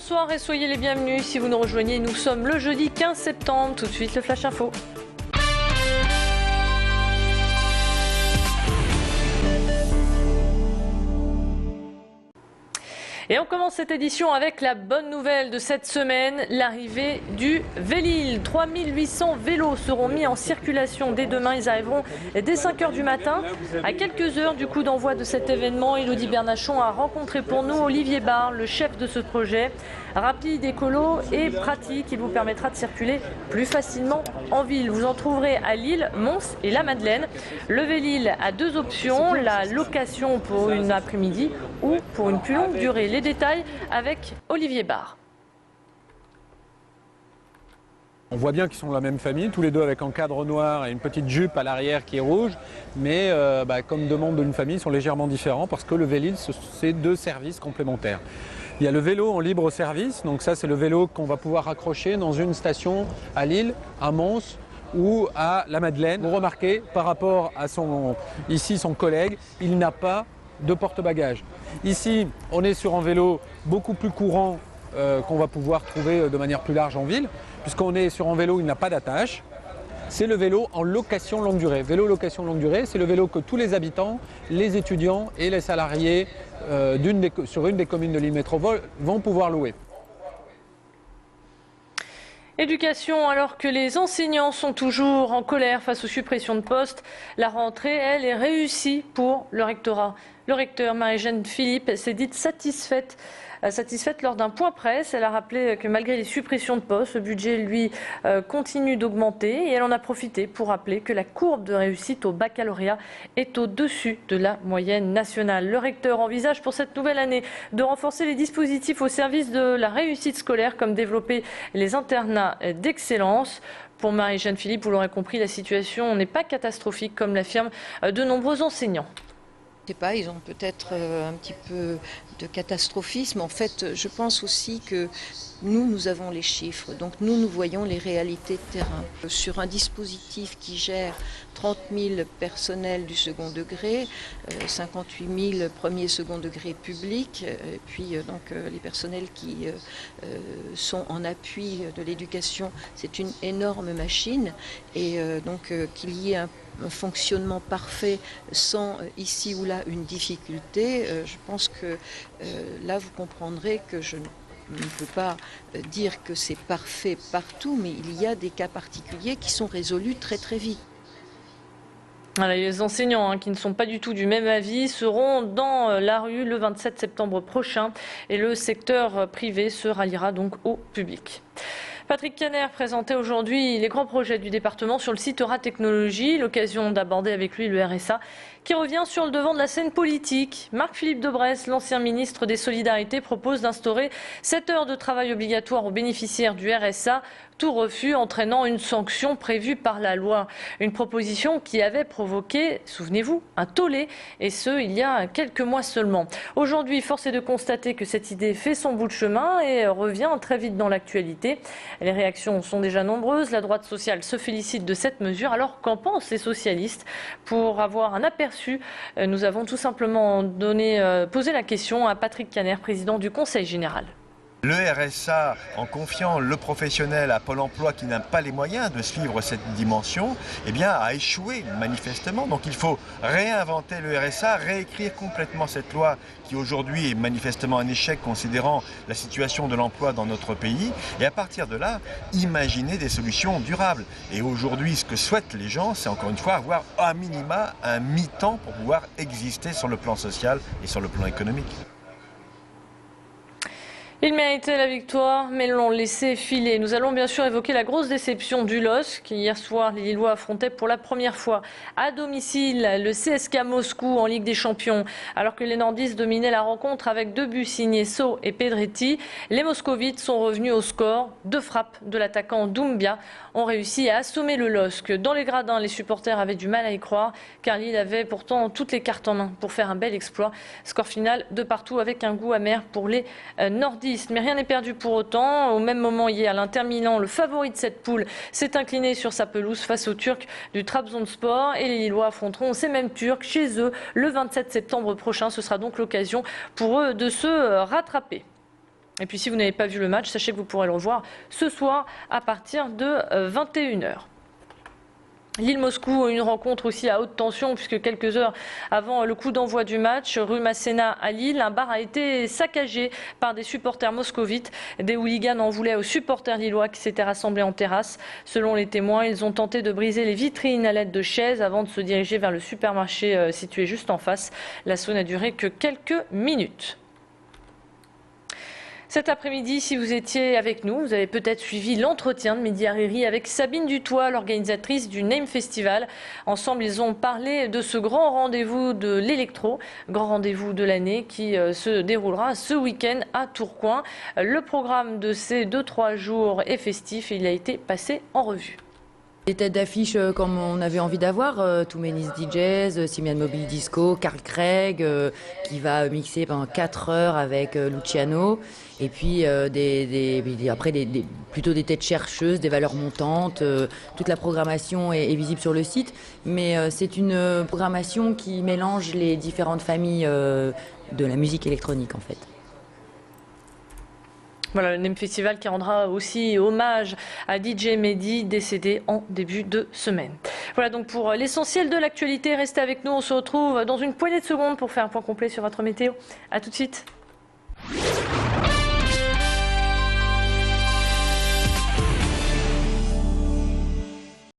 bonsoir et soyez les bienvenus. Si vous nous rejoignez, nous sommes le jeudi 15 septembre. Tout de suite, le Flash Info. Et on commence cette édition avec la bonne nouvelle de cette semaine, l'arrivée du Vélil. 3800 vélos seront mis en circulation dès demain. Ils arriveront dès 5 h du matin. À quelques heures du coup d'envoi de cet événement, Élodie Bernachon a rencontré pour nous Olivier Barre, le chef de ce projet. Rapide, écolo et pratique, il vous permettra de circuler plus facilement en ville. Vous en trouverez à Lille, Mons et la Madeleine. Le Vélil a deux options, la location pour une après-midi ou pour une plus longue durée. Les détails avec Olivier Barre. On voit bien qu'ils sont de la même famille, tous les deux avec un cadre noir et une petite jupe à l'arrière qui est rouge, mais comme demande d'une famille, ils sont légèrement différents parce que le Vélil, c'est deux services complémentaires. Il y a le vélo en libre service, donc ça c'est le vélo qu'on va pouvoir accrocher dans une station à Lille, à Mons ou à la Madeleine. Vous remarquez, par rapport à son collègue, il n'a pas de porte-bagages. Ici, on est sur un vélo beaucoup plus courant qu'on va pouvoir trouver de manière plus large en ville, puisqu'on est sur un vélo, il n'a pas d'attache. C'est le vélo en location longue durée. Vélo location longue durée, c'est le vélo que tous les habitants, les étudiants et les salariés sur une des communes de Lille Métropole vont pouvoir louer. Éducation, alors que les enseignants sont toujours en colère face aux suppressions de postes, la rentrée, elle, est réussie pour le rectorat. Le recteur Marie-Jeanne Philippe s'est dite satisfaite lors d'un point presse. Elle a rappelé que malgré les suppressions de postes, le budget, lui, continue d'augmenter. Et elle en a profité pour rappeler que la courbe de réussite au baccalauréat est au-dessus de la moyenne nationale. Le recteur envisage pour cette nouvelle année de renforcer les dispositifs au service de la réussite scolaire, comme développer les internats d'excellence. Pour Marie-Jeanne Philippe, vous l'aurez compris, la situation n'est pas catastrophique, comme l'affirment de nombreux enseignants. Je ne sais pas, ils ont peut-être un petit peu de catastrophisme. En fait, je pense aussi que nous avons les chiffres, donc nous voyons les réalités de terrain. Sur un dispositif qui gère 30 000 personnels du second degré, 58 000 premier et second degré public, et puis les personnels qui sont en appui de l'éducation, c'est une énorme machine. Et qu'il y ait un fonctionnement parfait sans ici ou là une difficulté, je pense que là vous comprendrez que je ne peux pas dire que c'est parfait partout, mais il y a des cas particuliers qui sont résolus très très vite. Voilà, les enseignants qui ne sont pas du tout du même avis seront dans la rue le 27 septembre prochain et le secteur privé se ralliera donc au public. Patrick Caner présentait aujourd'hui les grands projets du département sur le site Euratechnologie, l'occasion d'aborder avec lui le RSA qui revient sur le devant de la scène politique. Marc-Philippe Daubresse, l'ancien ministre des Solidarités, propose d'instaurer 7 heures de travail obligatoire aux bénéficiaires du RSA, tout refus entraînant une sanction prévue par la loi. Une proposition qui avait provoqué, souvenez-vous, un tollé, et ce, il y a quelques mois seulement. Aujourd'hui, force est de constater que cette idée fait son bout de chemin et revient très vite dans l'actualité. Les réactions sont déjà nombreuses. La droite sociale se félicite de cette mesure. Alors, qu'en pensent les socialistes? Pour avoir un aperçu, nous avons tout simplement posé la question à Patrick Caner, président du Conseil général. Le RSA, en confiant le professionnel à Pôle emploi qui n'a pas les moyens de suivre cette dimension, a échoué manifestement. Donc il faut réinventer le RSA, réécrire complètement cette loi qui aujourd'hui est manifestement un échec considérant la situation de l'emploi dans notre pays. Et à partir de là, imaginer des solutions durables. Et aujourd'hui, ce que souhaitent les gens, c'est encore une fois avoir à minima un mi-temps pour pouvoir exister sur le plan social et sur le plan économique. Ils méritaient la victoire, mais l'ont laissé filer. Nous allons bien sûr évoquer la grosse déception du LOSC. Hier soir, les Lillois affrontaient pour la première fois à domicile le CSKA Moscou en Ligue des Champions. Alors que les nordistes dominaient la rencontre avec 2 buts signés So et Pedretti, les moscovites sont revenus au score. 2 frappes de l'attaquant Doumbia ont réussi à assommer le LOSC. Dans les gradins, les supporters avaient du mal à y croire, car Lille avait pourtant toutes les cartes en main pour faire un bel exploit. Score final de partout avec un goût amer pour les nordistes. Mais rien n'est perdu pour autant. Au même moment hier, l'Inter Milan, le favori de cette poule, s'est incliné sur sa pelouse face aux Turcs du Trabzonspor. Et les Lillois affronteront ces mêmes Turcs chez eux le 27 septembre prochain. Ce sera donc l'occasion pour eux de se rattraper. Et puis si vous n'avez pas vu le match, sachez que vous pourrez le revoir ce soir à partir de 21h. Lille-Moscou, une rencontre aussi à haute tension puisque quelques heures avant le coup d'envoi du match, rue Masséna à Lille, un bar a été saccagé par des supporters moscovites. Des hooligans en voulaient aux supporters lillois qui s'étaient rassemblés en terrasse. Selon les témoins, ils ont tenté de briser les vitrines à l'aide de chaises avant de se diriger vers le supermarché situé juste en face. L'assaut n'a duré que quelques minutes. Cet après-midi, si vous étiez avec nous, vous avez peut-être suivi l'entretien de Mehdi Hariri avec Sabine Dutoit, l'organisatrice du Name Festival. Ensemble, ils ont parlé de ce grand rendez-vous de l'électro, grand rendez-vous de l'année qui se déroulera ce week-end à Tourcoing. Le programme de ces 2-3 jours est festif et il a été passé en revue. Des têtes d'affiche comme on avait envie d'avoir, Too Many DJs, Simian Mobile Disco, Carl Craig qui va mixer pendant 4 heures avec Luciano, et puis plutôt des têtes chercheuses, des valeurs montantes. Toute la programmation est visible sur le site, mais c'est une programmation qui mélange les différentes familles de la musique électronique en fait. Voilà, le Name Festival qui rendra aussi hommage à DJ Mehdi, décédé en début de semaine. Voilà donc pour l'essentiel de l'actualité. Restez avec nous, on se retrouve dans une poignée de secondes pour faire un point complet sur votre météo. A tout de suite.